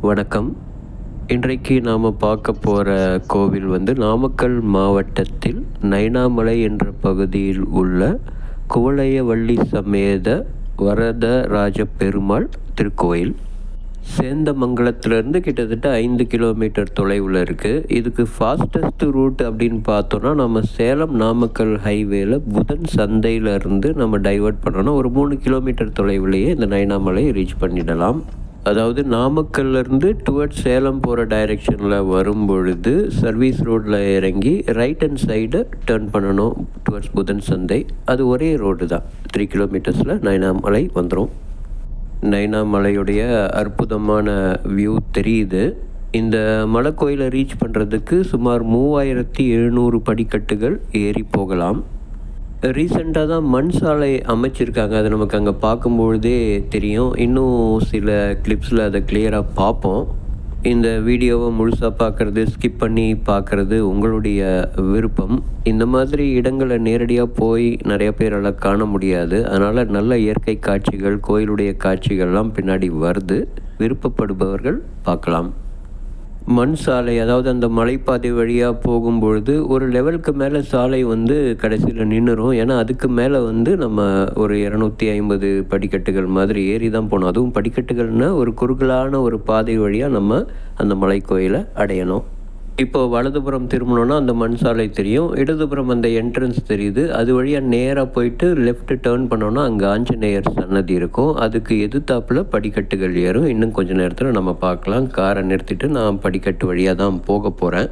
வணக்கம். இன்றைக்கு நாம் பார்க்க போகிற கோவில் நாமக்கல் மாவட்டத்தில் நைனாமலை என்ற பகுதியில் உள்ள குவளையவள்ளி சமேத வரதராஜ பெருமாள் திருக்கோயில். சேந்தமங்கலத்திலேருந்து கிட்டத்தட்ட 5 கிலோமீட்டர் தொலைவில் இருக்குது. இதுக்கு ஃபாஸ்டஸ்ட் ரூட் அப்படின்னு பார்த்தோன்னா நம்ம சேலம் நாமக்கல் ஹைவேல புதன் சந்தையிலேருந்து நம்ம டைவர்ட் பண்ணோன்னா ஒரு 3 கிலோமீட்டர் தொலைவிலேயே இந்த நைனாமலை ரீச் பண்ணிடலாம். அதாவது நாமக்கல்லேருந்து டுவர்ட்ஸ் சேலம் போகிற டைரெக்ஷனில் வரும்பொழுது சர்வீஸ் ரோட்டில் இறங்கி ரைட் ஹேண்ட் சைடு டர்ன் பண்ணணும் டுவர்ட்ஸ் புதன் சந்தை. அது ஒரே ரோடு தான். 3 கிலோமீட்டர்ஸில் நைனாமலை வந்துடும். நைனாமலையுடைய அற்புதமான வியூ தெரியுது. இந்த மலை கோயிலை ரீச் பண்ணுறதுக்கு சுமார் 3700 படிக்கட்டுகள் ஏறி போகலாம். ரீசெண்டாக தான் மண் சாலை அமைச்சிருக்காங்க. அது நமக்கு அங்கே பார்க்கும்பொழுதே தெரியும். இன்னும் சில கிளிப்ஸில் அதை கிளியராக பார்ப்போம். இந்த வீடியோவை முழுசாக பார்க்குறது, ஸ்கிப் பண்ணி பார்க்குறது உங்களுடைய விருப்பம். இந்த மாதிரி இடங்களை நேரடியாக போய் நிறைய பேரால் காண முடியாது. அதனால் நல்ல இயற்கை காட்சிகள், கோயிலுடைய காட்சிகள்லாம் பின்னாடி வருது. விருப்பப்படுபவர்கள் பார்க்கலாம். மண் சாலை, அதாவது அந்த மலைப்பாதை வழியாக போகும்பொழுது ஒரு லெவலுக்கு மேலே சாலை கடைசியில் நின்றுரும். ஏன்னா அதுக்கு மேலே நம்ம ஒரு 250 படிக்கட்டுகள் மாதிரி ஏறி தான் போகணும். அதுவும் படிக்கட்டுகள்னால் ஒரு குறுகலான ஒரு பாதை வழியாக நம்ம அந்த மலை கோயிலை அடையணும். இப்போது வலதுபுறம் திரும்பணுன்னா அந்த மண் சாலை தெரியும். இடதுபுறம் அந்த என்ட்ரன்ஸ் தெரியுது. அது வழியாக நேராக போயிட்டு லெஃப்ட் டேர்ன் பண்ணோன்னா அங்கே ஆஞ்சநேயர் சன்னதி இருக்கும். அதுக்கு எதிர்த்தாப்பில் படிக்கட்டுகள் ஏறும். இன்னும் கொஞ்சம் நேரத்தில் நம்ம பார்க்கலாம். காரை நிறுத்திட்டு நான் படிக்கட்டு வழியாக தான் போக போகிறேன்.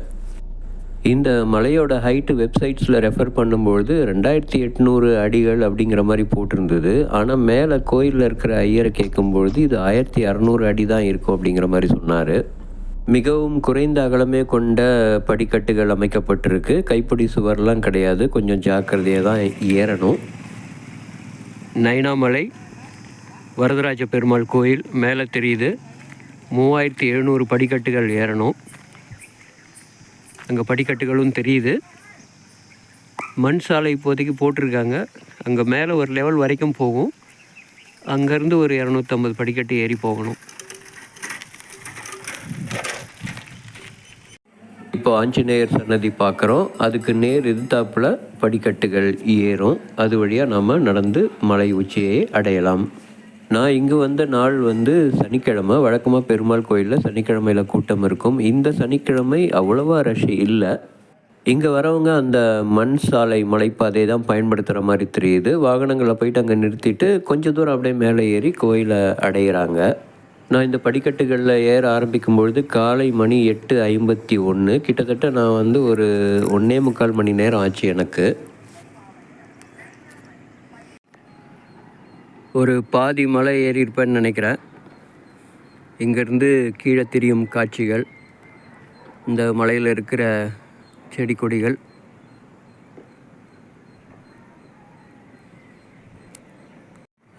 இந்த மலையோட ஹைட்டு வெப்சைட்ஸில் ரெஃபர் பண்ணும்பொழுது 2800 அடிகள் அப்படிங்கிற மாதிரி போட்டிருந்தது. ஆனால் மேலே கோயிலில் இருக்கிற ஐயரை கேட்கும்பொழுது இது 1600 அடி தான் இருக்கும் அப்படிங்கிற மாதிரி சொன்னார். மிகவும் குறைந்த அகலமே கொண்ட படிக்கட்டுகள் அமைக்கப்பட்டிருக்கு. கைப்பிடி சுவர்லாம் கிடையாது. கொஞ்சம் ஜாக்கிரதையாக தான் ஏறணும். நைனாமலை வரதராஜ பெருமாள் கோயில் மேலே தெரியுது. 3700 படிக்கட்டுகள் ஏறணும். அங்கே படிக்கட்டுகளும் தெரியுது. மண் சாலை இப்போதைக்கு போட்டிருக்காங்க. அங்கே மேலே ஒரு லெவல் வரைக்கும் போகும். அங்கேருந்து ஒரு 250 படிக்கட்டு ஏறி போகணும். இப்போ ஆஞ்சநேயர் சன்னதி பார்க்குறோம். அதுக்கு நேர் எதிர்த்தாப்பில் படிக்கட்டுகள் ஏறும். அது வழியாக நம்ம நடந்து மலை உச்சியை அடையலாம். நான் இங்கே வந்த நாள் சனிக்கிழமை. வழக்கமாக பெருமாள் கோயிலில் சனிக்கிழமையில் கூட்டம் இருக்கும். இந்த சனிக்கிழமை அவ்வளோவா ரஷ் இல்லை. இங்கே வரவங்க அந்த மண் சாலை மலைப்பாதையை தான் பயன்படுத்துகிற மாதிரி தெரியுது. வாகனங்களை போயிட்டு அங்கே நிறுத்திட்டு கொஞ்சம் தூரம் அப்படியே மேலே ஏறி கோயிலை அடைகிறாங்க. நான் இந்த படிக்கட்டுகளில் ஏற ஆரம்பிக்கும்பொழுது காலை மணி 8:51. கிட்டத்தட்ட நான் ஒரு 1.25 மணி நேரம் ஆச்சு எனக்கு. ஒரு பாதி மலை ஏறி இருப்பேன்னு நினைக்கிறேன். இங்கேருந்து கீழே தெரியும் காட்சிகள், இந்த மலையில் இருக்கிற செடி கொடிகள்.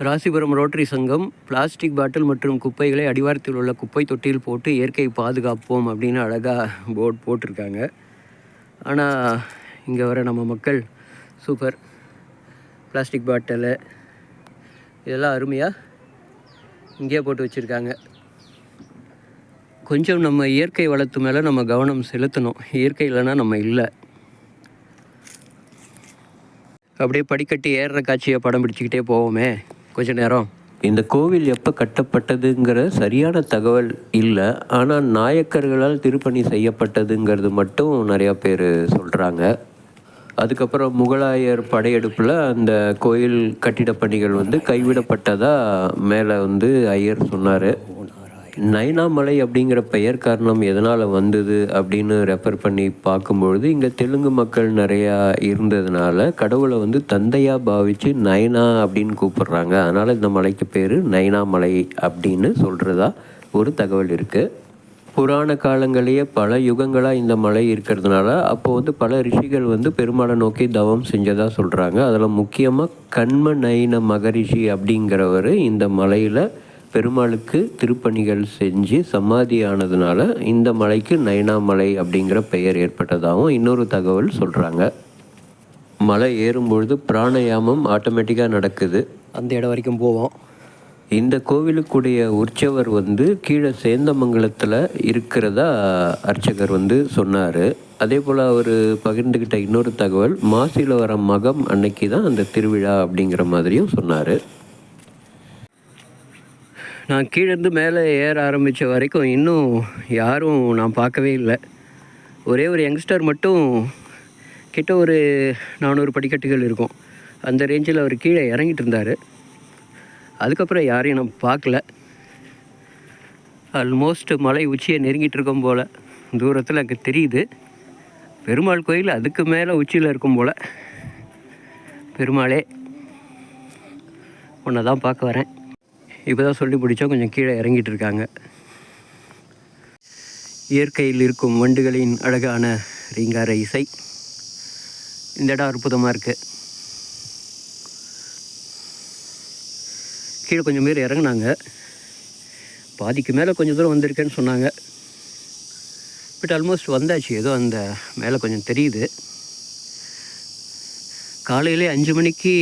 ராசிபுரம் ரோட்டரி சங்கம் பிளாஸ்டிக் பாட்டில் மற்றும் குப்பைகளை அடிவாரத்தில் உள்ள குப்பை தொட்டியில் போட்டு இயற்கை பாதுகாப்போம் அப்படின்னு அழகாக போர்டு போட்டிருக்காங்க. ஆனால் இங்கே வர நம்ம மக்கள் சூப்பர். பிளாஸ்டிக் பாட்டிலு இதெல்லாம் அருமையாக இங்கேயே போட்டு வச்சுருக்காங்க. கொஞ்சம் நம்ம இயற்கை வளத்து மேலே நம்ம கவனம் செலுத்தணும். இயற்கை இல்லைன்னா நம்ம இல்லை. அப்படியே படிக்கட்டு ஏறுற காட்சியை படம் பிடிச்சிக்கிட்டே போவோமே கொஞ்ச நேரம். இந்த கோவில் எப்போ கட்டப்பட்டதுங்கிற சரியான தகவல் இல்லை. ஆனால் நாயக்கர்களால் திருப்பணி செய்யப்பட்டதுங்கிறது மட்டும் நிறையா பேர் சொல்கிறாங்க. அதுக்கப்புறம் முகலாயர் படையெடுப்பில் அந்த கோயில் கட்டிட பணிகள் கைவிடப்பட்டதாக மேலே ஐயர் சொன்னார். நைனாமலை அப்படிங்கிற பெயர் காரணம் எதனால் வந்தது அப்படின்னு ரெஃபர் பண்ணி பார்க்கும்பொழுது இங்கே தெலுங்கு மக்கள் நிறையா இருந்ததுனால கடவுளை தந்தையாக பாவித்து நைனா அப்படின்னு கூப்பிட்றாங்க. அதனால் இந்த மலைக்கு பேர் நைனாமலை அப்படின்னு சொல்கிறதா ஒரு தகவல் இருக்குது. புராண காலங்களையே பல யுகங்களாக இந்த மலை இருக்கிறதுனால அப்போது பல ரிஷிகள் பெருமாளை நோக்கி தவம் செஞ்சதாக சொல்கிறாங்க. அதில் முக்கியமாக கண்ம நைன மகரிஷி அப்படிங்கிறவர் இந்த மலையில் பெருமாளுக்கு திருப்பணிகள் செஞ்சு சமாதி ஆனதுனால இந்த மலைக்கு நைனாமலை அப்படிங்கிற பெயர் ஏற்பட்டதாகவும் இன்னொரு தகவல் சொல்கிறாங்க. மலை ஏறும்பொழுது பிராணயாமம் ஆட்டோமேட்டிக்காக நடக்குது. அந்த இடம் வரைக்கும் போவோம். இந்த கோவிலுக்குடைய உற்சவர் வந்து கீழே சேந்தமங்கலத்தில் இருக்கிறதா அர்ச்சகர் வந்து சொன்னார். அதே போல் அவர் பகிர்ந்துக்கிட்ட இன்னொரு தகவல், மாசியில் வர மகம் அன்னைக்கு தான் அந்த திருவிழா அப்படிங்கிற மாதிரியும் சொன்னார். நான் கீழேருந்து மேலே ஏற ஆரம்பித்த வரைக்கும் இன்னும் யாரும் நான் பார்க்கவே இல்லை. ஒரே ஒரு யங்ஸ்டர் மட்டும் கிட்ட ஒரு 400 படிக்கட்டுகள் இருக்கும், அந்த ரேஞ்சில் அவர் கீழே இறங்கிட்டு இருந்தார். அதுக்கப்புறம் யாரையும் நான் பார்க்கல. ஆல்மோஸ்ட் மலை உச்சியை நெருங்கிட்டு இருக்கும் போல் தூரத்தில் எனக்கு தெரியுது. பெருமாள் கோயில் அதுக்கு மேலே உச்சியில் இருக்கும் போல். பெருமாளே, உன்னை தான் பார்க்க வரேன். இப்போ தான் சொல்லி பிடிச்சா கொஞ்சம் கீழே இறங்கிட்டு இருக்காங்க. இயற்கையில் இருக்கும் வண்டுகளின் அழகான ரீங்கார இசை. இந்த இடம் அற்புதமாக இருக்குது. கீழே கொஞ்சம் பேர் இறங்குனாங்க, பாதிக்கு மேலே கொஞ்சம் தூரம் வந்திருக்கேன்னு சொன்னாங்க. பட் ஆல்மோஸ்ட் வந்தாச்சு. ஏதோ அந்த மேலே கொஞ்சம் தெரியுது. காலையிலே 5 மணிக்கு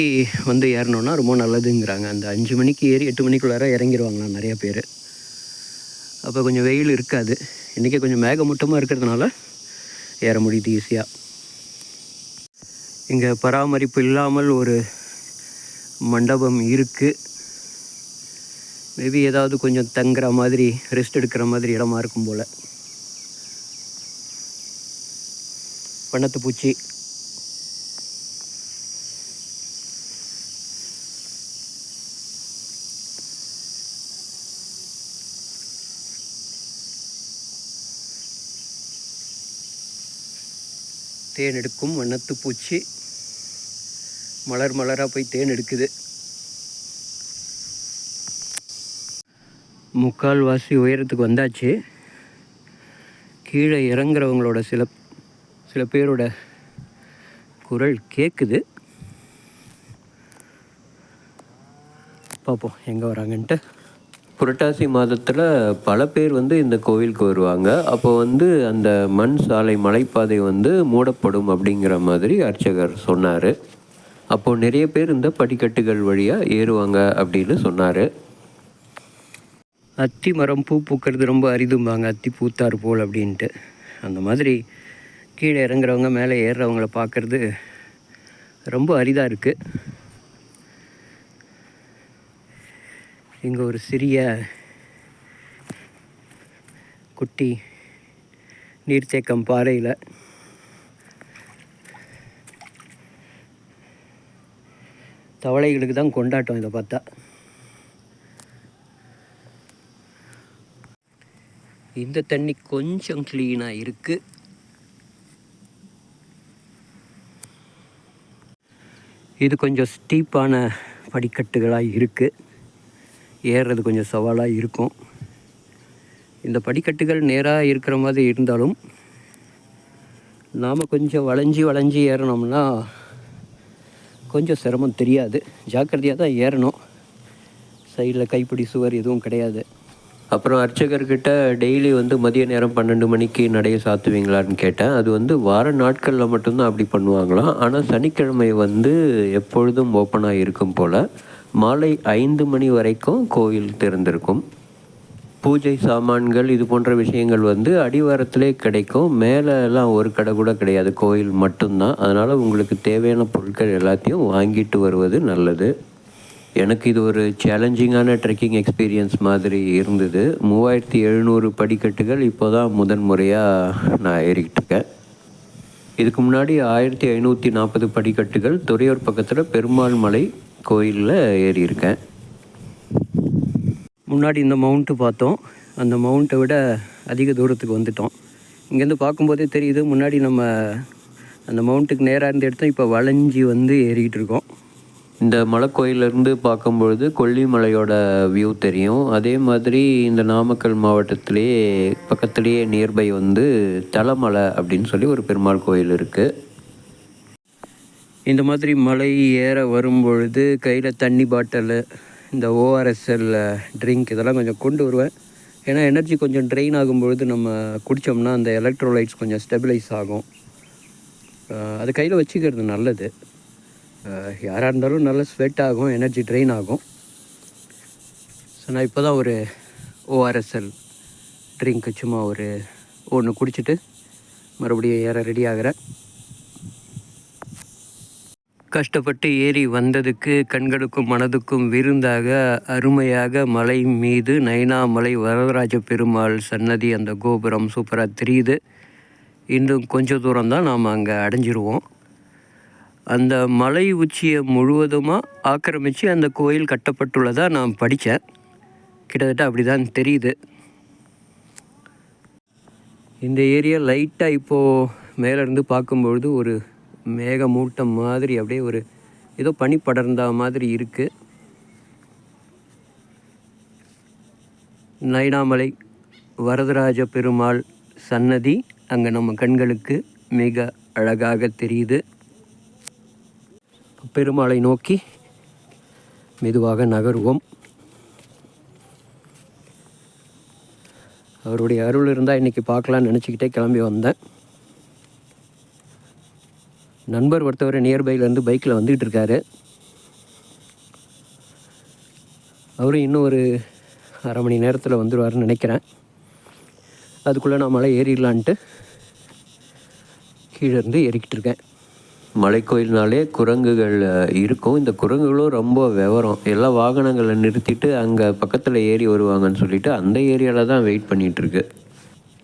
வந்து ஏறணுன்னா ரொம்ப நல்லதுங்கிறாங்க. அந்த 5 மணிக்கு ஏறி 8 மணிக்குள்ளார இறங்கிடுவாங்களா நிறையா பேர். அப்போ கொஞ்சம் வெயில் இருக்காது. இன்றைக்கி கொஞ்சம் மேகமூட்டமாக இருக்கிறதுனால ஏற முடியுது ஈஸியாக. இங்கே பராமரிப்பு இல்லாமல் ஒரு மண்டபம் இருக்குது. மேபி ஏதாவது கொஞ்சம் தங்குற மாதிரி, ரெஸ்ட் எடுக்கிற மாதிரி இடமா இருக்கும் போல். வண்ணத்து பூச்சி. தேன் எடுக்கும் வண்ணத்து பூச்சி மலர் மலராக போய் தேன் எடுக்குது. முக்கால்வாசி உயரத்துக்கு வந்தாச்சு. கீழே இறங்குறவங்களோட சில பேரோட குரல் கேட்குது. பார்ப்போம் எங்கே வராங்கன்ட்டு. புரட்டாசி மாதத்தில் பல பேர் வந்து இந்த கோவிலுக்கு வருவாங்க. அப்போ வந்து அந்த மண் சாலை மலைப்பாதை வந்து மூடப்படும் அப்படிங்கிற மாதிரி அர்ச்சகர் சொன்னார். அப்போது நிறைய பேர் இந்த படிக்கட்டுகள் வழியாக ஏறுவாங்க அப்படின்னு சொன்னார். அத்தி மரம் பூ பூக்கிறது ரொம்ப அரிதும்பாங்க, அத்தி பூத்தார் போல் அப்படின்ட்டு. அந்த மாதிரி கீழே இறங்குறவங்க மேலே ஏறுறவங்கள பார்க்குறது ரொம்ப அரிதாக இருக்குது. இங்கே ஒரு சிறிய குட்டி நீர்த்தேக்கம் பாறையில் தவளைகளுக்கு தான் கொண்டாட்டம். இதை பார்த்தா இந்த தண்ணி கொஞ்சம் க்ளீனாக இருக்குது. இது கொஞ்சம் ஸ்டீப்பான படிக்கட்டுகளாக இருக்குது. ஏறுறது கொஞ்சம் சவாலாக இருக்கும். இந்த படிக்கட்டுகள் நேராக இருக்கிற மாதிரி இருந்தாலும் நாம் கொஞ்சம் வளைஞ்சி ஏறணும்னா கொஞ்சம் சிரமம் தெரியாது. ஜாக்கிரதையாக தான் ஏறணும். சைடில் கைப்பிடி சுவர் எதுவும் கிடையாது. அப்புறம் அர்ச்சகர்கிட்ட டெய்லி வந்து மதிய நேரம் 12 மணிக்கு நடைய சாத்துவீங்களான்னு கேட்டேன். அது வந்து வார நாட்களில் மட்டும்தான் அப்படி பண்ணுவாங்களாம். ஆனால் சனிக்கிழமை வந்து எப்பொழுதும் ஓப்பனாக இருக்கும் போல். மாலை 5 மணி வரைக்கும் கோயில் திறந்திருக்கும். பூஜை சாமான்கள் இது போன்ற விஷயங்கள் வந்து அடிவாரத்திலே கிடைக்கும். மேலெல்லாம் ஒரு கடை கூட கிடையாது, கோயில் மட்டும்தான். அதனால் உங்களுக்கு தேவையான பொருட்கள் எல்லாத்தையும் வாங்கிட்டு வருவது நல்லது. எனக்கு இது ஒரு சேலஞ்சிங்கான ட்ரெக்கிங் எக்ஸ்பீரியன்ஸ் மாதிரி இருந்தது. 3700 படிக்கட்டுகள் இப்போ தான் முதன் முறையாக நான் ஏறிக்கிட்டு இருக்கேன். இதுக்கு முன்னாடி 1540 படிக்கட்டுகள் துறையூர் பக்கத்தில் பெருமாள் மலை கோயிலில் ஏறியிருக்கேன். முன்னாடி இந்த மவுண்ட்டு பார்த்தோம். அந்த மவுண்ட்டை விட அதிக தூரத்துக்கு வந்துட்டோம். இங்கேருந்து பார்க்கும்போதே தெரியுது, முன்னாடி நம்ம அந்த மவுண்ட்டுக்கு நேராக இருந்து எடுத்தோம். இப்போ வளைஞ்சி வந்து ஏறிக்கிட்டு இருக்கோம். இந்த மலை கோயிலேருந்து பார்க்கும்பொழுது கொல்லிமலையோட வியூ தெரியும். அதே மாதிரி இந்த நாமக்கல் மாவட்டத்திலேயே பக்கத்துலேயே நியர்பை வந்து தலமலை அப்படின்னு சொல்லி ஒரு பெருமாள் கோயில் இருக்குது. இந்த மாதிரி மலை ஏற வரும்பொழுது கையில் தண்ணி பாட்டில், இந்த ஓஆர்எஸ்எல் ட்ரிங்க் இதெல்லாம் கொஞ்சம் கொண்டு வருவேன். ஏன்னா எனர்ஜி கொஞ்சம் ட்ரெயின் ஆகும்பொழுது நம்ம குடித்தோம்னா அந்த எலக்ட்ரோலைட்ஸ் கொஞ்சம் ஸ்டெபிலைஸ் ஆகும். அது கையில் வச்சுக்கிறது நல்லது. யாராக இருந்தாலும் நல்லா ஸ்வெட் ஆகும், எனர்ஜி ட்ரெயின் ஆகும். நான் இப்போ தான் ஒரு ஓஆர்எஸ்எல் ட்ரிங்க்கு சும்மா ஒன்று குடிச்சிட்டு மறுபடியும் ஏற ரெடி ஆகிறேன். கஷ்டப்பட்டு ஏறி வந்ததுக்கு கண்களுக்கும் மனதுக்கும் விருந்தாக அருமையாக மலை மீது நைனாமலை வரதராஜ பெருமாள் சன்னதி அந்த கோபுரம் சூப்பராக தெரியுது. இன்னும் கொஞ்சம் தூரம் தான் நாம் அங்கே அடைஞ்சிருவோம். அந்த மலை உச்சியை முழுவதுமாக ஆக்கிரமித்து அந்த கோயில் கட்டப்பட்டுள்ளதாக நான் படித்தேன். கிட்டத்தட்ட அப்படி தான் தெரியுது. இந்த ஏரியா லைட்டாக இப்போது மேலேருந்து பார்க்கும்பொழுது ஒரு மேகமூட்டம் மாதிரி அப்படியே ஏதோ பனி படர்ந்த மாதிரி இருக்குது. நைனாமலை வரதராஜ பெருமாள் சன்னதி அங்கே நம்ம கண்களுக்கு மிக அழகாக தெரியுது. பெருமாளை நோக்கி மெதுவாக நகருவோம். அவருடைய அருள் இருந்தால் இன்றைக்கி பார்க்கலான்னு நினச்சிக்கிட்டே கிளம்பி வந்தேன். நண்பர் ஒருத்தவர் நியர்பைலேருந்து பைக்கில் வந்துக்கிட்டு இருக்காரு. அவரும் இன்னும் ஒரு அரை மணி நேரத்தில் வந்துடுவார்னு நினைக்கிறேன். அதுக்குள்ளே நான் மலை ஏறிடலான்ட்டு கீழே இருந்து ஏறிக்கிட்டு இருக்கேன். மலைக்கோயில்னாலே குரங்குகள் இருக்கும். இந்த குரங்குகளும் ரொம்ப விவரம். எல்லா வாகனங்களை நிறுத்திட்டு அங்கே பக்கத்தில் ஏறி வருவாங்கன்னு சொல்லிட்டு அந்த ஏரியாவில் தான் வெயிட் பண்ணிகிட்ருக்கு.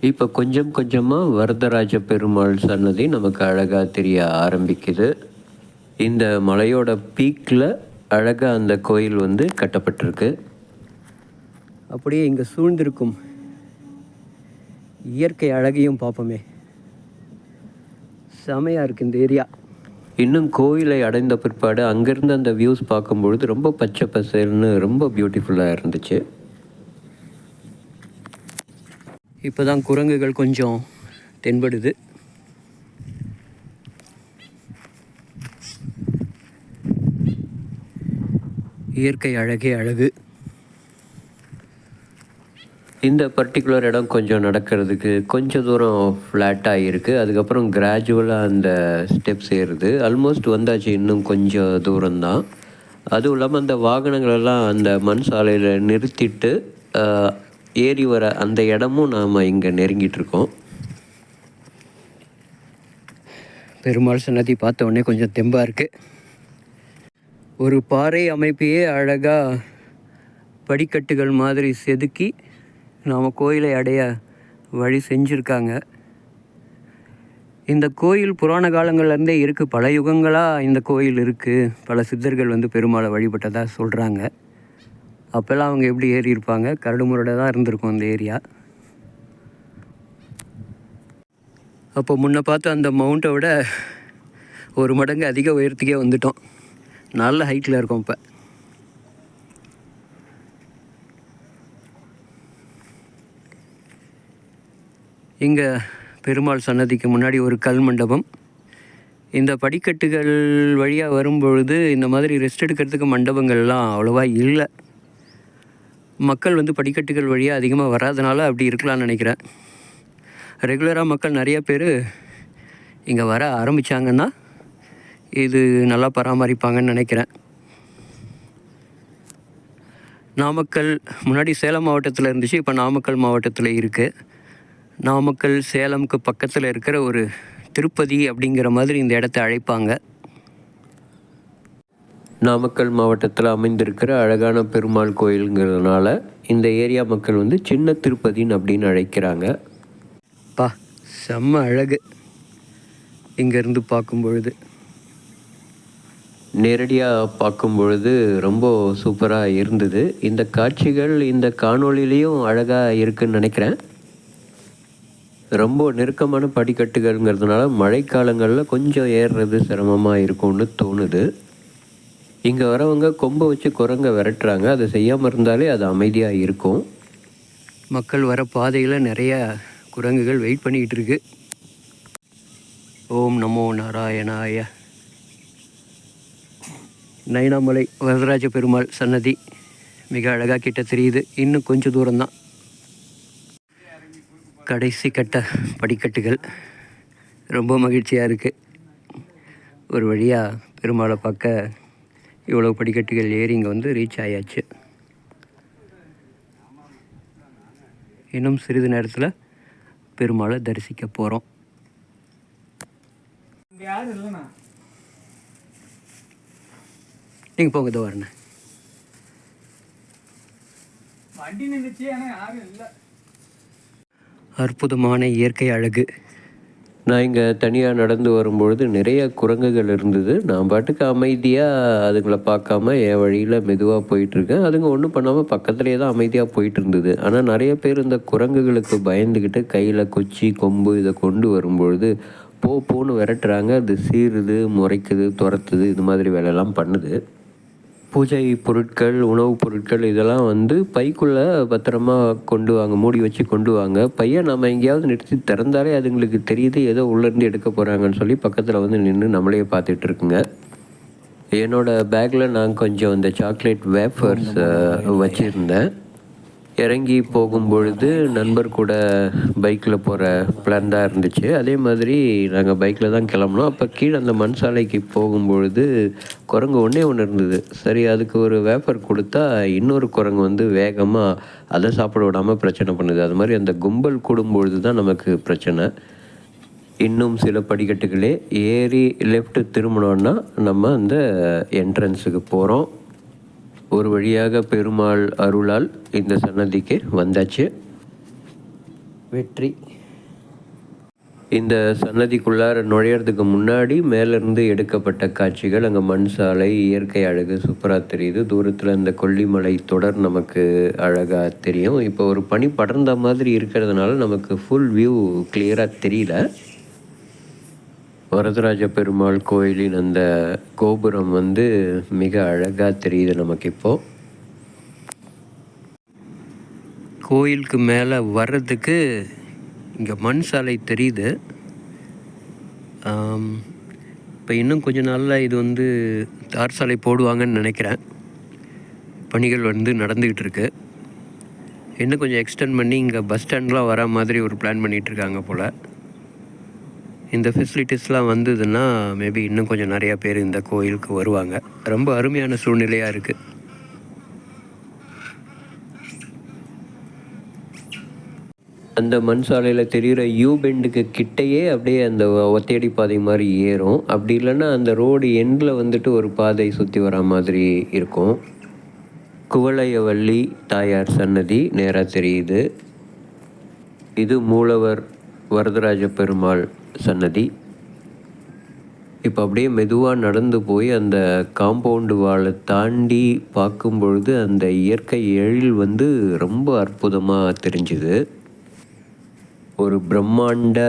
இப்போ கொஞ்சம் கொஞ்சமாக வரதராஜ பெருமாள் சன்னதி நமக்கு அழகாக தெரிய ஆரம்பிக்குது. இந்த மலையோட பீக்கில் அழகாக அந்த கோயில் கட்டப்பட்டிருக்கு. அப்படியே இங்கே சூழ்ந்திருக்கும் இயற்கை அழகையும் பார்ப்போமே. செமையாக இருக்குது இந்த ஏரியா. இன்னும் கோயிலை அடைந்த பிற்பாடு அங்கேருந்து அந்த வியூஸ் பார்க்கும்பொழுது ரொம்ப பச்சை பசேல்னு ரொம்ப பியூட்டிஃபுல்லாக இருந்துச்சு. இப்போ தான் குரங்குகள் கொஞ்சம் தென்படுது. இயற்கை அழகே அழகு. இந்த பர்டிகுலர் இடம் கொஞ்சம் நடக்கிறதுக்கு கொஞ்சம் தூரம் ஃப்ளாட்டாக இருக்குது. அதுக்கப்புறம் கிராஜுவலாக அந்த ஸ்டெப்ஸ் ஏறுது. ஆல்மோஸ்ட் வந்தாச்சு, இன்னும் கொஞ்சம் தூரம்தான். அதுவும் இல்லாமல் அந்த வாகனங்களெல்லாம் அந்த மண் சாலையில் நிறுத்திட்டு ஏறி வர அந்த இடமும் நாம் இங்கே நெருங்கிட்டுருக்கோம். பெருமாள் சன்னதி பார்த்த உடனே கொஞ்சம் தெம்பாக இருக்குது. ஒரு பாறை அமைப்பையே அழகாக படிக்கட்டுகள் மாதிரி செதுக்கி நாம் கோயிலை அடைய வழி செஞ்சுருக்காங்க. இந்த கோயில் புராண காலங்கள்லேருந்தே இருக்குது. பல யுகங்களாக இந்த கோயில் இருக்குது. பல சித்தர்கள் பெருமாளை வழிபட்டதாக சொல்கிறாங்க. அப்போல்லாம் அவங்க எப்படி ஏறி இருப்பாங்க? கரடு முரடாக தான் இருந்திருக்கும் அந்த ஏரியா. அப்போ முன்ன பார்த்து அந்த மவுண்ட்டை விட ஒரு மடங்கு அதிக உயரத்துக்கே வந்துட்டோம். நல்ல ஹைட்டில் இருக்கோம். இப்போ இங்கே பெருமாள் சன்னதிக்கு முன்னாடி ஒரு கல் மண்டபம். இந்த படிக்கட்டுகள் வழியாக வரும்பொழுது இந்த மாதிரி ரெஸ்ட் எடுக்கிறதுக்கு மண்டபங்கள்லாம் அவ்வளோவா இல்லை. மக்கள் படிக்கட்டுகள் வழியாக அதிகமாக வராதனால அப்படி இருக்கலாம்னு நினைக்கிறேன். ரெகுலராக மக்கள் நிறைய பேர் இங்கே வர ஆரம்பித்தாங்கன்னா இது நல்லா பராமரிப்பாங்கன்னு நினைக்கிறேன். நாமக்கல் முன்னாடி சேலம் மாவட்டத்தில் இருந்துச்சு, இப்போ நாமக்கல் மாவட்டத்தில் இருக்குது. நாமக்கல் சேலமுக்கு பக்கத்தில் இருக்கிற ஒரு திருப்பதி அப்படிங்கிற மாதிரி இந்த இடத்த அழைப்பாங்க. நாமக்கல் மாவட்டத்தில் அமைந்திருக்கிற அழகான பெருமாள் கோயிலுங்கிறதுனால இந்த ஏரியா மக்கள் சின்ன திருப்பதின்னு அப்படின்னு அழைக்கிறாங்க. செம்ம அழகு இங்கேருந்து பார்க்கும் பொழுது. நேரடியாக பார்க்கும் பொழுது ரொம்ப சூப்பராக இருந்தது. இந்த காட்சிகள் இந்த காணொளியிலையும் அழகாக இருக்குதுன்னு நினைக்கிறேன். ரொம்ப நெருக்கமான படிக்கட்டுகள்ங்கிறதுனால மழைக்காலங்களில் கொஞ்சம் ஏறுறது சிரமமாக இருக்கும்னு தோணுது. இங்கே வரவங்க கொம்பை வச்சு குரங்க விரட்டுறாங்க. அதை செய்யாமல் இருந்தாலே அது அமைதியாக இருக்கும். மக்கள் வர பாதையில் நிறைய குரங்குகள் வெயிட் பண்ணிக்கிட்டு இருக்கு. ஓம் நமோ நாராயணாய. நைனாமலை வரதராஜ பெருமாள் சன்னதி மிக அழகாக கிட்ட தெரியுது. இன்னும் கொஞ்சம் தூரம்தான். கடைசி கட்ட படிக்கட்டுகள். ரொம்ப மகிழ்ச்சியாக இருக்குது. ஒரு வழியாக பெருமாளை பார்க்க இவ்வளோ படிக்கட்டுகள் ஏறி இங்கே ரீச் ஆயாச்சு. இன்னும் சிறிது நேரத்தில் பெருமாளை தரிசிக்க போகிறோம். நீங்கள் போங்க, இதோ வரேண்ணே. அற்புதமான இயற்கை அழகு. நான் இங்கே தனியாக நடந்து வரும்பொழுது நிறைய குரங்குகள் இருந்தது. நான் பாட்டுக்கு அமைதியாக அதுங்களை பார்க்காம என் வழியில் மெதுவாக போயிட்டுருக்கேன். அதுங்க ஒன்றும் பண்ணாமல் பக்கத்துலேயே தான் அமைதியாக போயிட்டு இருந்தது. ஆனால் நிறைய பேர் இந்த குரங்குகளுக்கு பயந்துக்கிட்டு கையில் குச்சி கொம்பு இதை கொண்டு வரும்பொழுது போன்னு விரட்டுறாங்க. அது சீருது, முறைக்குது, துரத்துது, இது மாதிரி வேலையெல்லாம் பண்ணுது. பூஜை பொருட்கள், உணவுப் பொருட்கள் இதெல்லாம் வந்து பைக்குள்ளே பத்திரமா கொண்டு வாங்க, மூடி வச்சு கொண்டு வாங்க. பையை நம்ம எங்கேயாவது நிறுத்தி திறந்தாலே அதுங்களுக்கு தெரியுது ஏதோ உள்ளேருந்து எடுக்க போகிறாங்கன்னு சொல்லி பக்கத்தில் வந்து நின்று நம்மளையே பார்த்துட்டு இருக்குங்க. என்னோடய பேக்கில் நான் கொஞ்சம் இந்த சாக்லேட் வேஃபர்ஸ் வச்சுருந்தேன். இறங்கி போகும்பொழுது நண்பர் கூட பைக்கில் போகிற பிளான் தான் இருந்துச்சு. அதே மாதிரி நாங்கள் பைக்கில் தான் கிளம்புனோம். அப்போ கீழே அந்த மண் சாலைக்கு போகும்பொழுது குரங்கு ஒன்றே இருந்தது. சரி, அதுக்கு ஒரு வேஃபர் கொடுத்தா இன்னொரு குரங்கு வந்து வேகமாக அதை சாப்பிட விடாமல் பிரச்சனை பண்ணுது. அது மாதிரி அந்த கும்பல் கூடும்பொழுது தான் நமக்கு பிரச்சனை. இன்னும் சில படிக்கட்டுகளே ஏறி லெஃப்ட் திரும்பினோன்னா நம்ம அந்த என்ட்ரன்ஸுக்கு போகிறோம். ஒரு வழியாக பெருமாள் அருளால் இந்த சன்னதிக்கு வந்தாச்சு. வெற்றி. இந்த சன்னதிக்குள்ளார நுழையிறதுக்கு முன்னாடி மேலேருந்து எடுக்கப்பட்ட காட்சிகள். அங்கே மண் சாலை, இயற்கை அழகு சூப்பராக தெரியுது. தூரத்தில் இந்த கொல்லிமலை தொடர் நமக்கு அழகாக தெரியும். இப்போ ஒரு பனி படர்ந்த மாதிரி இருக்கிறதுனால நமக்கு ஃபுல் வியூ கிளியராக தெரியல. வரதராஜ பெருமாள் கோயிலின் அந்த கோபுரம் வந்து மிக அழகாக தெரியுது நமக்கு. இப்போது கோயிலுக்கு மேலே வர்றதுக்கு இங்கே மண் சாலை தெரியுது. இப்போ இன்னும் கொஞ்ச நாளில் இது வந்து தார் சாலை போடுவாங்கன்னு நினைக்கிறேன். பணிகள் வந்து நடந்துக்கிட்டு இருக்கு. இன்னும் கொஞ்சம் எக்ஸ்டெண்ட் பண்ணி இங்கே பஸ் ஸ்டாண்ட்லாம் வர மாதிரி ஒரு பிளான் பண்ணிகிட்ருக்காங்க போல். இந்த ஃபெசிலிட்டிஸ்லாம் வந்ததுன்னா மேபி இன்னும் கொஞ்சம் நிறையா பேர் இந்த கோயிலுக்கு வருவாங்க. ரொம்ப அருமையான சூழ்நிலையாக இருக்குது. அந்த மண் சாலையில் தெரிகிற யூ பெண்டுக்கு கிட்டையே அப்படியே அந்த ஒத்தையடி பாதை மாதிரி ஏறும். அப்படி இல்லைன்னா அந்த ரோடு எண்டில் வந்துட்டு ஒரு பாதை சுற்றி வர மாதிரி இருக்கும். குவளையவள்ளி தாயார் சன்னதி நேராக தெரியுது. இது மூலவர் வரதராஜ பெருமாள் சன்னதி. இப்போ அப்படியே மெதுவாக நடந்து போய் அந்த காம்பவுண்டு வாலை தாண்டி பார்க்கும் பொழுது அந்த இயற்கை எழில் வந்து ரொம்ப அற்புதமாக தெரிஞ்சுது. ஒரு பிரம்மாண்ட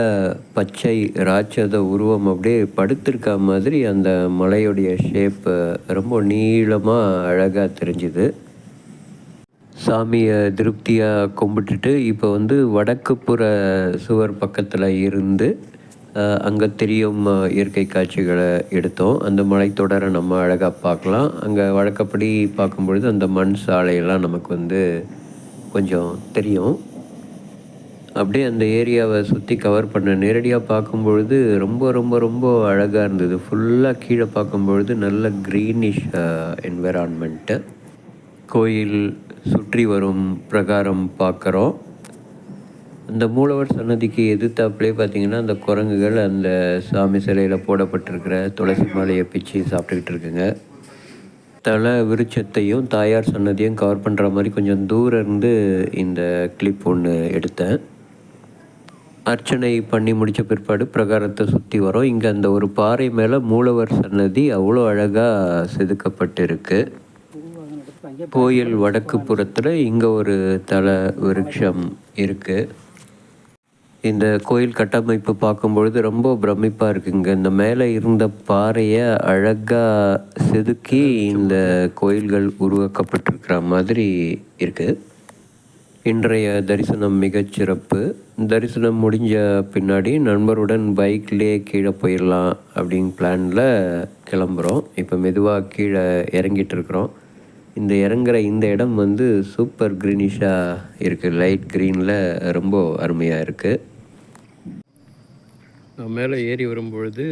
பச்சை ராட்சத உருவம் அப்படியே படுத்திருக்க மாதிரி அந்த மலையுடைய ஷேப்பு ரொம்ப நீளமாக அழகாக தெரிஞ்சுது. சாமியை திருப்தியாக கும்பிட்டுட்டு இப்போ வந்து வடக்கு புற சுவர் பக்கத்தில் இருந்து அங்கே தெரியும் இயற்கை காட்சிகளை எடுத்தோம். அந்த மலைத்தொடரை நம்ம அழகாக பார்க்கலாம். அங்கே வழக்கப்படி பார்க்கும்பொழுது அந்த மண் சாலையெல்லாம் நமக்கு வந்து கொஞ்சம் தெரியும். அப்படியே அந்த ஏரியாவை சுற்றி கவர் பண்ண நேரடியாக பார்க்கும்பொழுது ரொம்ப ரொம்ப ரொம்ப அழகாக இருந்தது. ஃபுல்லாக கீழே பார்க்கும்பொழுது நல்ல க்ரீனிஷ் என்விரான்மெண்ட்டு. கோயில் சுற்றி வரும் பிரகாரம் பார்க்குறோம். அந்த மூலவர் சன்னதிக்கு எதிர்த்தாப்புலேயே பார்த்திங்கன்னா அந்த குரங்குகள் அந்த சாமி சிலையில் போடப்பட்டிருக்கிற துளசி மாலையை பிச்சு சாப்பிட்டுக்கிட்டு இருக்குங்க. தலை விருட்சத்தையும் தாயார் சன்னதியும் கவர் பண்ணுற மாதிரி கொஞ்சம் தூரம் இருந்து இந்த கிளிப் ஒன்று எடுத்தேன். அர்ச்சனை பண்ணி முடித்த பிற்பாடு பிரகாரத்தை சுற்றி வரோம். இங்கே அந்த ஒரு பாறை மேலே மூலவர் சன்னதி அவ்வளோ அழகாக செதுக்கப்பட்டிருக்கு. கோயில் வடக்கு புறத்தில் இங்கே ஒரு தல விருட்சம் இருக்குது. இந்த கோயில் கட்டமைப்பு பார்க்கும்பொழுது ரொம்ப பிரமிப்பாக இருக்குங்க. இந்த மேலே இருந்த பாறையை அழகாக செதுக்கி இந்த கோயில்கள் உருவாக்கப்பட்டிருக்கிற மாதிரி இருக்குது. இன்றைய தரிசனம் மிகச்சிறப்பு. தரிசனம் முடிஞ்ச பின்னாடி நண்பருடன் பைக்லேயே கீழே போயிடலாம் அப்படிங்கிற பிளானில் கிளம்புறோம். இப்போ மெதுவாக கீழே இறங்கிட்டு இருக்கிறோம். இந்த இறங்குற இந்த இடம் வந்து சூப்பர் க்ரீனிஷாக இருக்குது. லைட் க்ரீனில் ரொம்ப அருமையாக இருக்குது. நான் மேலே ஏறி வரும்பொழுது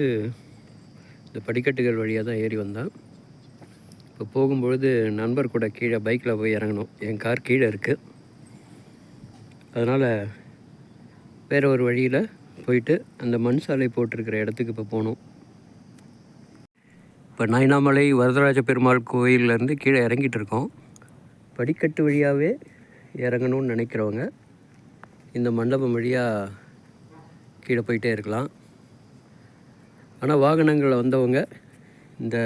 இந்த படிக்கட்டுகள் வழியாக தான் ஏறி வந்தேன். இப்போ போகும்பொழுது நண்பர் கூட கீழே பைக்கில் போய் இறங்கணும். என் கார் கீழே இருக்குது. அதனால் வேறு ஒரு வழியில் போயிட்டு அந்த மண் சாலை போட்டிருக்கிற இடத்துக்கு இப்போ போகணும். இப்போ நைனாமலை வரதராஜ பெருமாள் கோயிலேருந்து கீழே இறங்கிட்டு இருக்கோம். படிக்கட்டு வழியாகவே இறங்கணும்னு நினைக்கிறவங்க இந்த மண்டபம் வழியாக கீழே போயிட்டே இருக்கலாம். ஆனால் வாகனங்களில் வந்தவங்க இந்த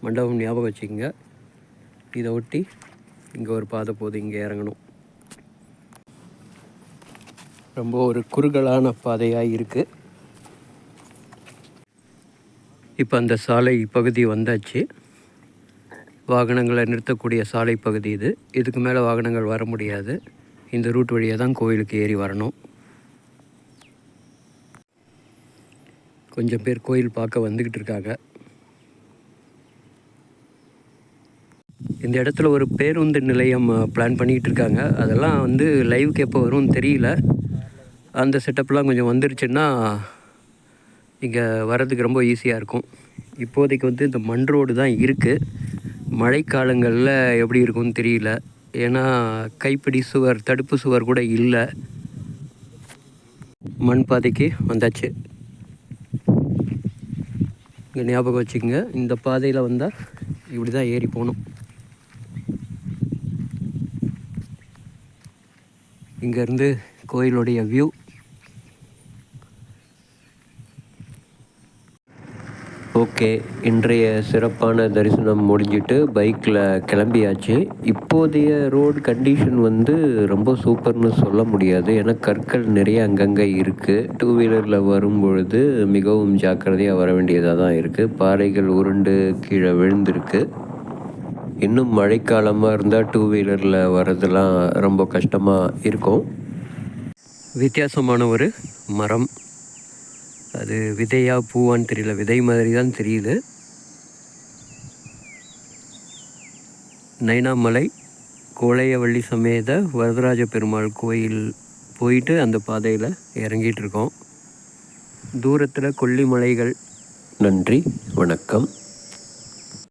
மண்டபம் ஞாபகம் வச்சுக்கோங்க. இதை ஒட்டி இங்கே ஒரு பாதை போகுது, இங்கே இறங்கணும். ரொம்ப ஒரு குறுகலான பாதையாக இருக்குது. இப்போ அந்த சாலை பகுதி வந்தாச்சு. வாகனங்களை நிறுத்தக்கூடிய சாலை பகுதி இது. இதுக்கு மேலே வாகனங்கள் வர முடியாது. இந்த ரூட் வழியாக தான் கோயிலுக்கு ஏறி வரணும். கொஞ்சம் பேர் கோயில் பார்க்க வந்துக்கிட்டு இருக்காங்க. இந்த இடத்துல ஒரு பேருந்து நிலையம் பிளான் பண்ணிக்கிட்டு இருக்காங்க. அதெல்லாம் வந்து லைவுக்கு எப்போ வரும்னு தெரியல. அந்த செட்டப்லாம் கொஞ்சம் வந்துருச்சுன்னா இங்கே வர்றதுக்கு ரொம்ப ஈஸியாக இருக்கும். இப்போதைக்கு வந்து இந்த மண் ரோடு தான் இருக்குது. மழைக்காலங்களில் எப்படி இருக்கும்னு தெரியல. ஏன்னா கைப்பிடி சுவர், தடுப்பு சுவர் கூட இல்லை. மண் பாதைக்கு வந்தாச்சு. இங்கே ஞாபகம் வச்சுக்கோங்க, இந்த பாதையில் வந்தால் இப்படி தான் ஏறி போகணும். இங்கேருந்து கோயிலுடைய வியூ. ஓகே, இன்றைய சிறப்பான தரிசனம் முடிஞ்சிட்டு பைக்கில் கிளம்பியாச்சு. இப்போதைய ரோடு கண்டிஷன் வந்து ரொம்ப சூப்பர்னு சொல்ல முடியாது. ஏன்னா கற்கள் நிறைய அங்கங்கே இருக்குது. டூ வீலரில் வரும்பொழுது மிகவும் ஜாக்கிரதையாக வர வேண்டியதாக தான் இருக்குது. பாறைகள் உருண்டு கீழே விழுந்திருக்கு. இன்னும் மழைக்காலமாக இருந்தால் டூ வீலரில் வரதெல்லாம் ரொம்ப கஷ்டமாக இருக்கும். வித்தியாசமான ஒரு மரம். அது விதையா பூவான்னு தெரியல, விதை மாதிரி தான் தெரியுது. நைனாமலை கோளையவள்ளி சமேத வரதராஜ பெருமாள் கோயில் போயிட்டு அந்த பாதையில் இறங்கிட்டு இருக்கோம். தூரத்தில் கொல்லிமலைகள். நன்றி, வணக்கம்.